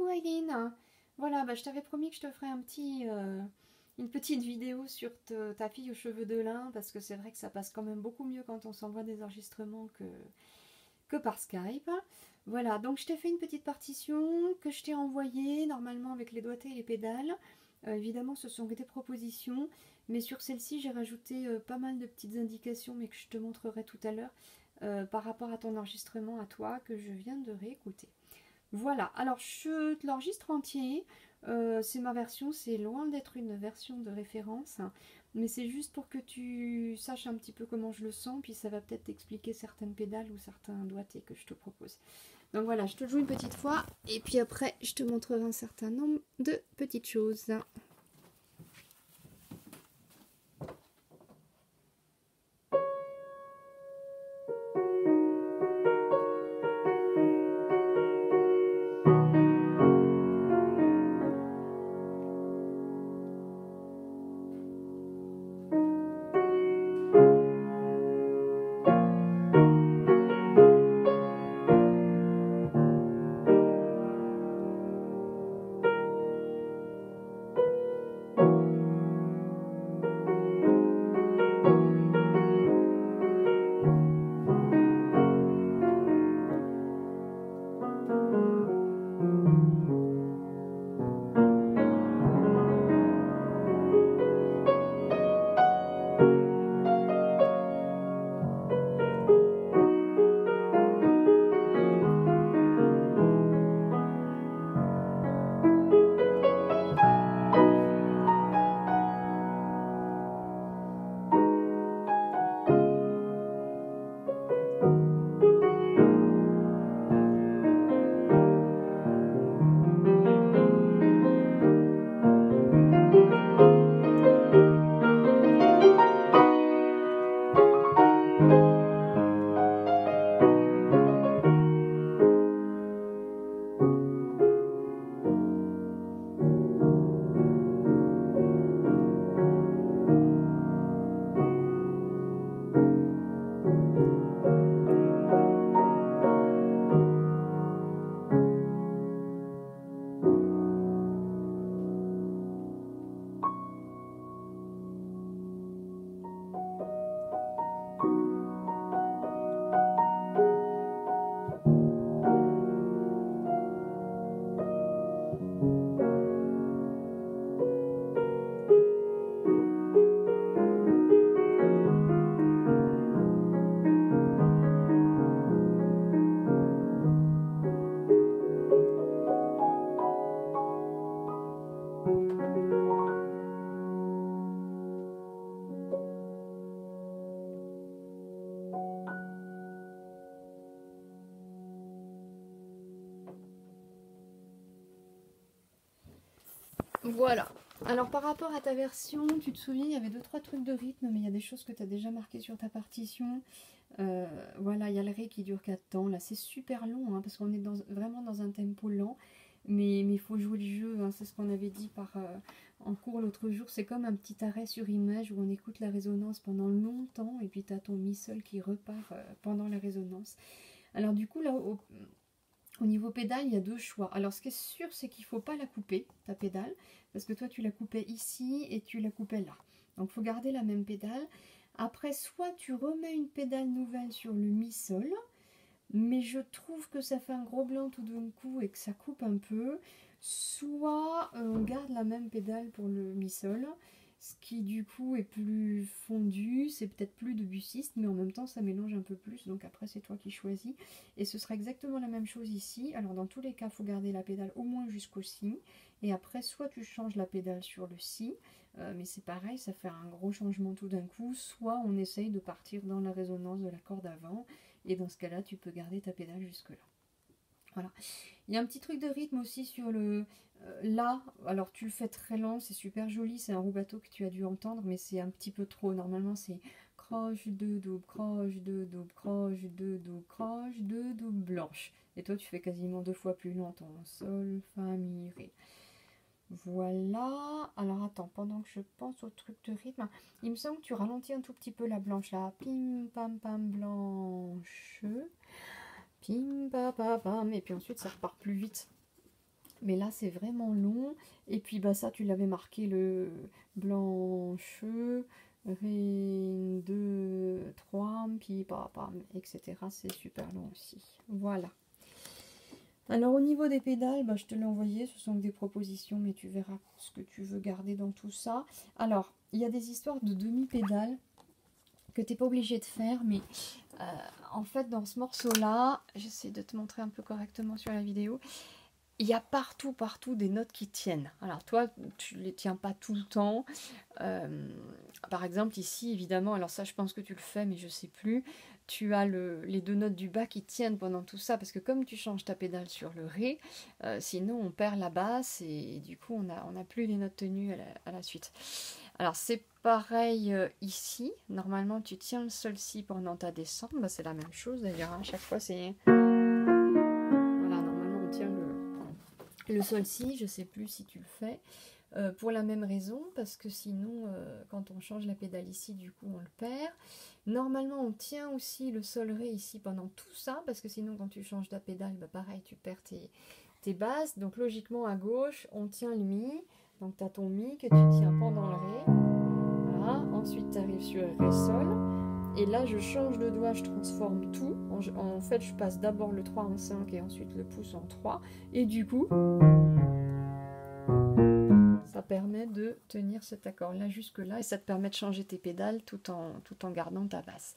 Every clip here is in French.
Coucou Aileen. Voilà, bah, je t'avais promis que je te ferais une petite vidéo sur ta fille aux cheveux de lin, parce que c'est vrai que ça passe quand même beaucoup mieux quand on s'envoie des enregistrements que par Skype. Voilà, donc je t'ai fait une petite partition que je t'ai envoyée, normalement avec les doigtés et les pédales. Évidemment, ce sont des propositions, mais sur celle-ci, j'ai rajouté pas mal de petites indications, mais que je te montrerai tout à l'heure, par rapport à ton enregistrement à toi, que je viens de réécouter. Voilà, alors je te l'enregistre entier, c'est ma version, c'est loin d'être une version de référence, mais c'est juste pour que tu saches un petit peu comment je le sens, puis ça va peut-être t'expliquer certaines pédales ou certains doigtés que je te propose. Donc voilà, je te le joue une petite fois, et puis après je te montrerai un certain nombre de petites choses. Voilà. Alors par rapport à ta version, tu te souviens, il y avait 2-3 trucs de rythme, mais il y a des choses que tu as déjà marquées sur ta partition. Voilà, il y a le ré qui dure 4 temps. Là, c'est super long, hein, parce qu'on est vraiment dans un tempo lent. Mais il faut jouer le jeu, hein, c'est ce qu'on avait dit en cours l'autre jour. C'est comme un petit arrêt sur image où on écoute la résonance pendant longtemps, et puis tu as ton mi sol qui repart pendant la résonance. Alors du coup, là, au niveau pédale, il y a deux choix. Alors, ce qui est sûr, c'est qu'il ne faut pas la couper, ta pédale, parce que toi, tu la coupais ici et tu la coupais là. Donc, il faut garder la même pédale. Après, soit tu remets une pédale nouvelle sur le mi-sol, mais je trouve que ça fait un gros blanc tout d'un coup et que ça coupe un peu. Soit on garde la même pédale pour le mi-sol, ce qui du coup est plus fondu, c'est peut-être plus debussiste, mais en même temps ça mélange un peu plus, donc après c'est toi qui choisis. Et ce sera exactement la même chose ici. Alors dans tous les cas, il faut garder la pédale au moins jusqu'au si, et après soit tu changes la pédale sur le si, mais c'est pareil, ça fait un gros changement tout d'un coup, soit on essaye de partir dans la résonance de la corde avant, et dans ce cas-là, tu peux garder ta pédale jusque-là. Voilà. Il y a un petit truc de rythme aussi sur le là. Alors tu le fais très lent, c'est super joli, c'est un rubato que tu as dû entendre, mais c'est un petit peu trop. Normalement c'est croche, 2 double, croche, 2 double, croche, 2 double, croche, 2 double blanche. Et toi tu fais quasiment 2 fois plus lent en sol, fa, mi, ré. Voilà. Alors attends, pendant que je pense au truc de rythme, il me semble que tu ralentis un tout petit peu la blanche là. Pim pam pam blanche. Pim pam pam pam. Et puis ensuite ça repart plus vite. Mais là, c'est vraiment long. Et puis, bah, ça, tu l'avais marqué, le blanche, ré, 2, 3, puis pam, etc. C'est super long aussi. Voilà. Alors, au niveau des pédales, bah, je te l'ai envoyé. Ce sont des propositions, mais tu verras ce que tu veux garder dans tout ça. Alors, il y a des histoires de demi-pédales que tu n'es pas obligé de faire, mais en fait, dans ce morceau-là, j'essaie de te montrer un peu correctement sur la vidéo, il y a partout des notes qui tiennent. Alors toi, tu ne les tiens pas tout le temps. Par exemple, ici, évidemment, alors ça, je pense que tu le fais, mais je ne sais plus, tu as les 2 notes du bas qui tiennent pendant tout ça, parce que comme tu changes ta pédale sur le Ré, sinon on perd la basse, et du coup, on n'a plus les notes tenues à la suite. Alors, c'est pareil ici. Normalement, tu tiens le sol-si pendant ta descente. Bah, c'est la même chose, d'ailleurs. À chaque fois, c'est... Voilà, normalement, on tient le sol-si. Je ne sais plus si tu le fais. Pour la même raison, parce que sinon, quand on change la pédale ici, du coup, on le perd. Normalement, on tient aussi le sol-ré ici pendant tout ça, parce que sinon, quand tu changes ta pédale, bah, pareil, tu perds tes basses. Donc, logiquement, à gauche, on tient le mi. Donc, tu as ton mi que tu tiens pendant le ré. Voilà. Ensuite, tu arrives sur le ré-sol. Et là, je change de doigt, je transforme tout. En fait, je passe d'abord le 3 en 5 et ensuite le pouce en 3. Et du coup... ça permet de tenir cet accord-là jusque-là et ça te permet de changer tes pédales tout en gardant ta basse.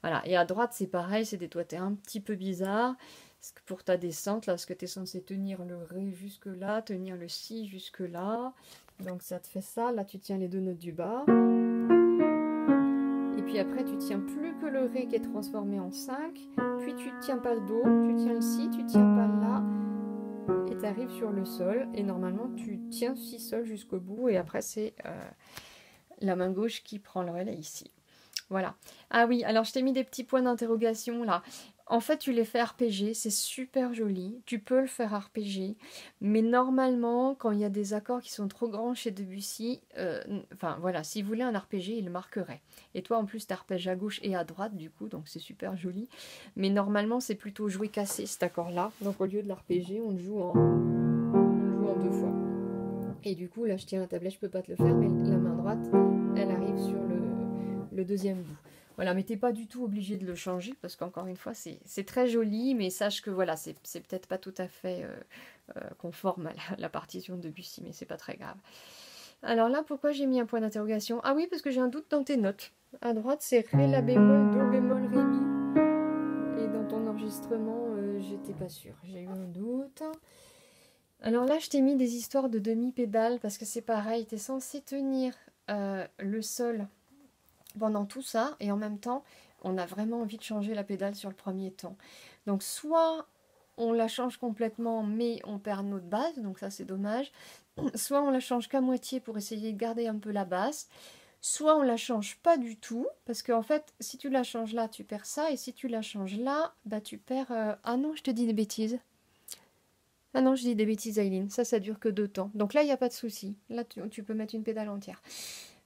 Voilà, et à droite, c'est pareil, c'est des doigtés un petit peu bizarres. Parce que pour ta descente, là, parce que tu es censé tenir le Ré jusque-là, tenir le Si jusque-là. Donc ça te fait ça. Là, tu tiens les 2 notes du bas. Et puis après, tu tiens plus que le Ré qui est transformé en 5. Puis tu ne tiens pas le Do, tu tiens le Si, tu ne tiens pas le La. Et tu arrives sur le sol, et normalement tu tiens si sol jusqu'au bout, et après c'est la main gauche qui prend le relais ici. Voilà. Ah oui, alors je t'ai mis des petits points d'interrogation là. En fait, tu les fais arpéger, c'est super joli. Tu peux le faire arpéger, mais normalement, quand il y a des accords qui sont trop grands chez Debussy, enfin voilà, s'il voulait un arpégé, il le marquerait. Et toi, en plus, tu arpèges à gauche et à droite, du coup, donc c'est super joli. Mais normalement, c'est plutôt jouer cassé cet accord-là. Donc au lieu de l'arpéger, on le joue en 2 fois. Et du coup, là, je tiens la tablette, je peux pas te le faire, mais la main droite, elle arrive sur le deuxième bout. Voilà, mais t'es pas du tout obligé de le changer, parce qu'encore une fois, c'est très joli, mais sache que voilà, c'est peut-être pas tout à fait conforme à la partition de Debussy, mais c'est pas très grave. Alors là, pourquoi j'ai mis un point d'interrogation? Ah oui, parce que j'ai un doute dans tes notes. À droite, c'est Ré, La bémol, Do bémol, Ré, Mi. Et dans ton enregistrement, j'étais pas sûre. J'ai eu un doute. Alors là, je t'ai mis des histoires de demi-pédale, parce que c'est pareil, tu es censé tenir le sol pendant tout ça, et en même temps, on a vraiment envie de changer la pédale sur le premier temps. Donc soit on la change complètement, mais on perd notre basse, donc ça c'est dommage. Soit on la change qu'à moitié pour essayer de garder un peu la basse. Soit on la change pas du tout, parce qu'en fait, si tu la changes là, tu perds ça, et si tu la changes là, bah tu perds... Ah non, je te dis des bêtises. Ah non, je dis des bêtises, Aileen. Ça dure que 2 temps. Donc là, il n'y a pas de souci. Là, tu peux mettre une pédale entière.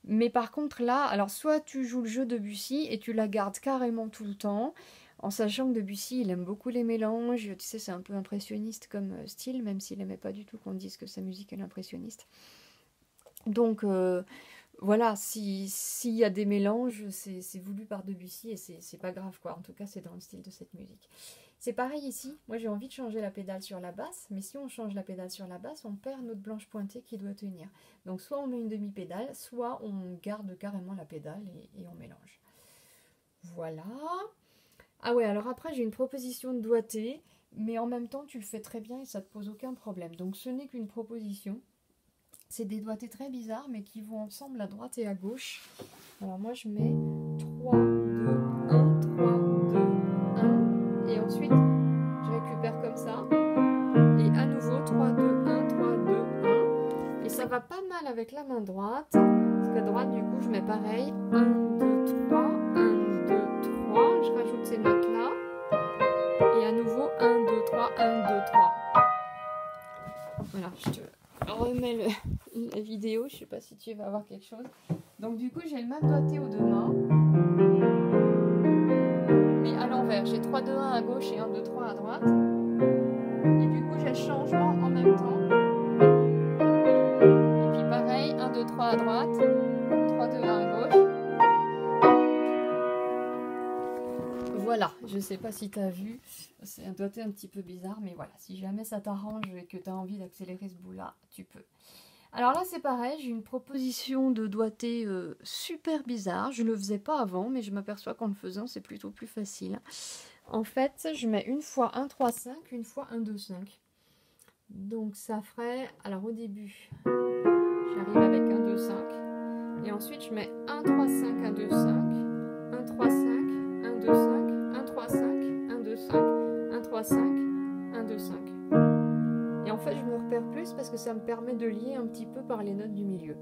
Mais par contre, là, alors soit tu joues le jeu de Debussy et tu la gardes carrément tout le temps, en sachant que Debussy, il aime beaucoup les mélanges. Tu sais, c'est un peu impressionniste comme style, même s'il n'aimait pas du tout qu'on dise que sa musique est impressionniste. Donc, voilà, s'il y a des mélanges, c'est voulu par Debussy et c'est pas grave, quoi. En tout cas, c'est dans le style de cette musique. C'est pareil ici, moi j'ai envie de changer la pédale sur la basse, mais si on change la pédale sur la basse, on perd notre blanche pointée qui doit tenir. Donc soit on met une demi-pédale, soit on garde carrément la pédale et on mélange. Voilà. Ah ouais, alors après j'ai une proposition de doigté, mais en même temps tu le fais très bien et ça te pose aucun problème. Donc ce n'est qu'une proposition. C'est des doigtés très bizarres, mais qui vont ensemble à droite et à gauche. Alors moi je mets 3, 2, 1, 3, 2, 1. Et ensuite, je récupère comme ça. Et à nouveau, 3, 2, 1, 3, 2, 1. Et ça va pas mal avec la main droite. Parce qu'à droite, du coup, je mets pareil. 1, 2, 3, 1, 2, 3. Je rajoute ces notes-là. Et à nouveau, 1, 2, 3, 1, 2, 3. Voilà, je te remets la vidéo. Je sais pas si tu vas avoir quelque chose. Donc du coup, j'ai le même doigté aux 2 mains. Mais à l'envers, j'ai 3, 2, 1 à gauche et 1, 2, 3 à droite. Et du coup, j'ai le changement en même temps. sais pas si tu as vu, c'est un doigté un petit peu bizarre, mais voilà, si jamais ça t'arrange et que tu as envie d'accélérer ce bout-là, tu peux. Alors là, c'est pareil, j'ai une proposition de doigté super bizarre. Je ne le faisais pas avant, mais je m'aperçois qu'en le faisant, c'est plutôt plus facile. En fait, je mets une fois 1, 3, 5, une fois 1, 2, 5. Donc ça ferait, alors au début, j'arrive avec 1, 2, 5. Et ensuite, je mets 1, 3, 5, 1, 2, 5. 1, 3, 5, 1, 2, 5. 1, 3, 5, 1, 2, 5. 1, 3, 5, 1, 2, 5. Et en fait, je me repère plus parce que ça me permet de lier un petit peu par les notes du milieu.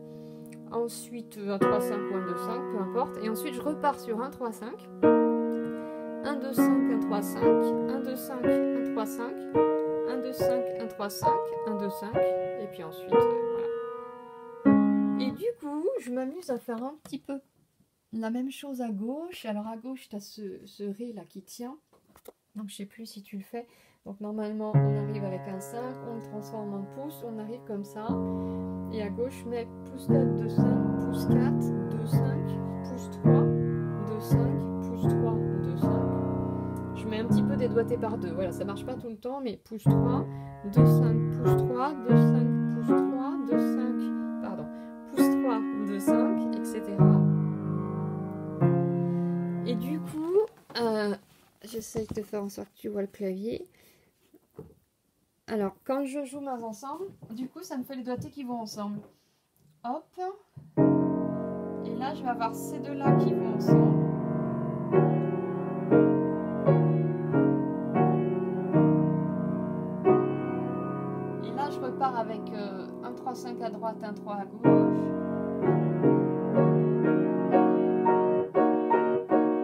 Ensuite, 1, 3, 5 ou 1, 2, 5, peu importe. Et ensuite, je repars sur 1, 3, 5. 1, 2, 5, 1, 3, 5. 1, 2, 5, 1, 3, 5. 1, 2, 5, 1, 3, 5. 1, 2, 5. Et puis ensuite, voilà. Et du coup, je m'amuse à faire un petit peu la même chose à gauche. Alors à gauche, tu as ce ré là qui tient. Donc je sais plus si tu le fais. Donc normalement, on arrive avec un 5, on le transforme en pouce, on arrive comme ça. Et à gauche, je mets pouce 4, 2, 5, pouce 4, 2, 5, pouce 3, 2, 5, pouce 3, 2, 5. Je mets un petit peu des doigtés par deux. Voilà, ça marche pas tout le temps, mais pouce 3, 2, 5, pouce 3, 2, 5, pouce 3, 2, 5, pardon, pouce 3, 2, 5, etc. Et du coup, j'essaye de faire en sorte que tu vois le clavier. Alors, quand je joue mains ensemble, du coup, ça me fait les doigtés qui vont ensemble. Hop. Et là, je vais avoir ces deux-là qui vont ensemble. Et là, je repars avec 1, 3, 5 à droite, 1, 3 à gauche.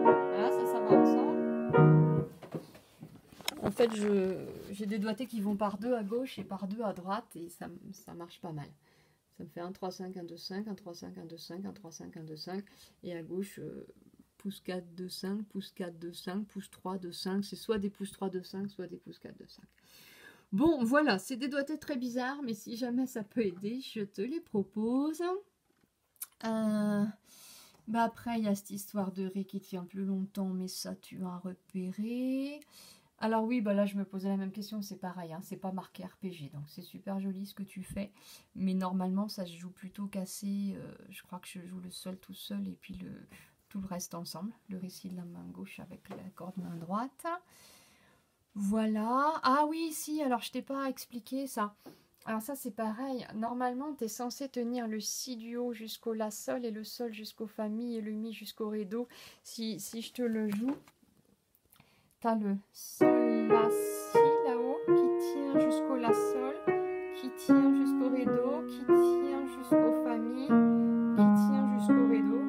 Voilà, ça va ensemble. En fait, j'ai des doigtés qui vont par deux à gauche et par deux à droite et ça marche pas mal. Ça me fait 1, 3, 5, 1, 2, 5, 1, 3, 5, 1, 2, 5, 1, 3, 5, 1, 2, 5. Et à gauche, pouce 4, 2, 5, pouce 4, 2, 5, pouce 3, 2, 5. C'est soit des pouces 3, 2, 5, soit des pouces 4, 2, 5. Bon, voilà, c'est des doigtés très bizarres, mais si jamais ça peut aider, je te les propose. Après, il y a cette histoire de ré qui tient plus longtemps, mais ça, tu as repéré. Alors oui, là je me posais la même question, c'est pareil, hein, c'est pas marqué RPG, donc c'est super joli ce que tu fais, mais normalement ça se joue plutôt cassé, je crois que je joue le sol tout seul et puis tout le reste ensemble, le récit de la main gauche avec la corde main droite. Voilà, ah oui, si, alors je t'ai pas expliqué ça. Alors ça c'est pareil, normalement tu es censé tenir le si du haut jusqu'au la sol et le sol jusqu'au fa mi et le mi jusqu'au ré do. Si je te le joue, tu as le sol la si là-haut qui tient jusqu'au la sol, qui tient jusqu'au ré do, qui tient jusqu'au fa mi, qui tient jusqu'au ré do.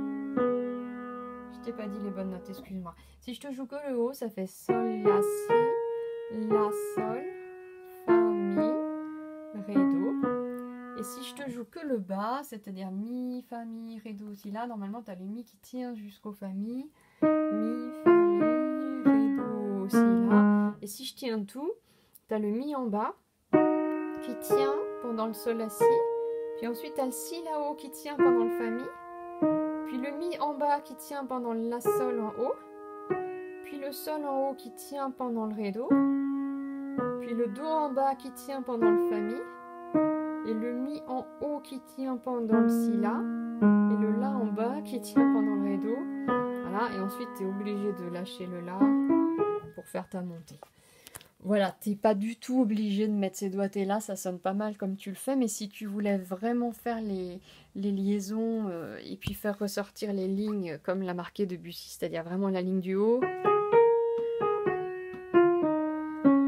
Je t'ai pas dit les bonnes notes, excuse-moi. Si je te joue que le haut, ça fait sol la si, la sol, fa mi, ré do. Et si je te joue que le bas, c'est-à-dire mi, fa mi, ré do aussi là, normalement tu as le mi qui tient jusqu'au fa mi, fa mi, ré do aussi là. Et si je tiens tout, tu as le mi en bas qui tient pendant le sol la si, puis ensuite tu as le si là-haut qui tient pendant le fa mi, puis le mi en bas qui tient pendant le la sol en haut, puis le sol en haut qui tient pendant le ré do, puis le do en bas qui tient pendant le fa mi, et le mi en haut qui tient pendant le si la, et le la en bas qui tient pendant le ré do. Voilà, et ensuite tu es obligé de lâcher le la pour faire ta montée. Voilà, tu n'es pas du tout obligé de mettre ces doigtés là, ça sonne pas mal comme tu le fais, mais si tu voulais vraiment faire les liaisons et puis faire ressortir les lignes comme l'a marqué Debussy, c'est-à-dire vraiment la ligne du haut.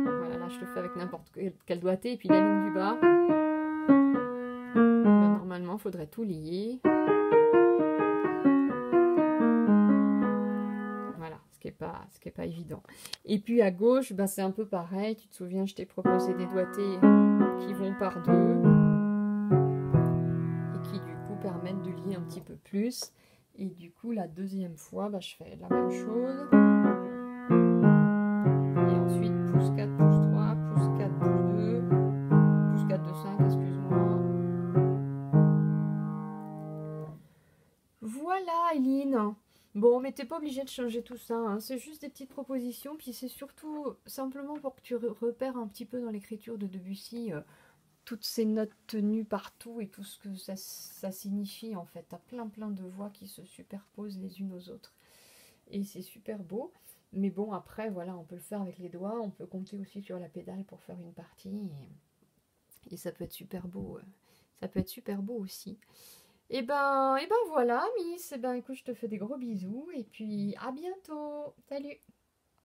Voilà, là je le fais avec n'importe quel doigté, et puis la ligne du bas. Normalement, il faudrait tout lier. Voilà, ce qui est pas évident. Et puis à gauche, c'est un peu pareil. Tu te souviens, je t'ai proposé des doigtés qui vont par deux et qui du coup permettent de lier un petit peu plus. Et du coup, la deuxième fois, je fais la même chose. Et ensuite, pouce 4, pouce 3, pouce 4, pouce 2, pouce 4, 2, 5, excuse-moi. Voilà, Eileen. Bon, mais t'es pas obligé de changer tout ça, hein. C'est juste des petites propositions, puis c'est surtout simplement pour que tu repères un petit peu dans l'écriture de Debussy toutes ces notes tenues partout et tout ce que ça signifie en fait. T'as plein de voix qui se superposent les unes aux autres. Et c'est super beau. Mais bon, après, voilà, on peut le faire avec les doigts, on peut compter aussi sur la pédale pour faire une partie. Et ça peut être super beau. Ça peut être super beau aussi. Et ben voilà, Miss. Et ben écoute, je te fais des gros bisous. Et puis à bientôt. Salut!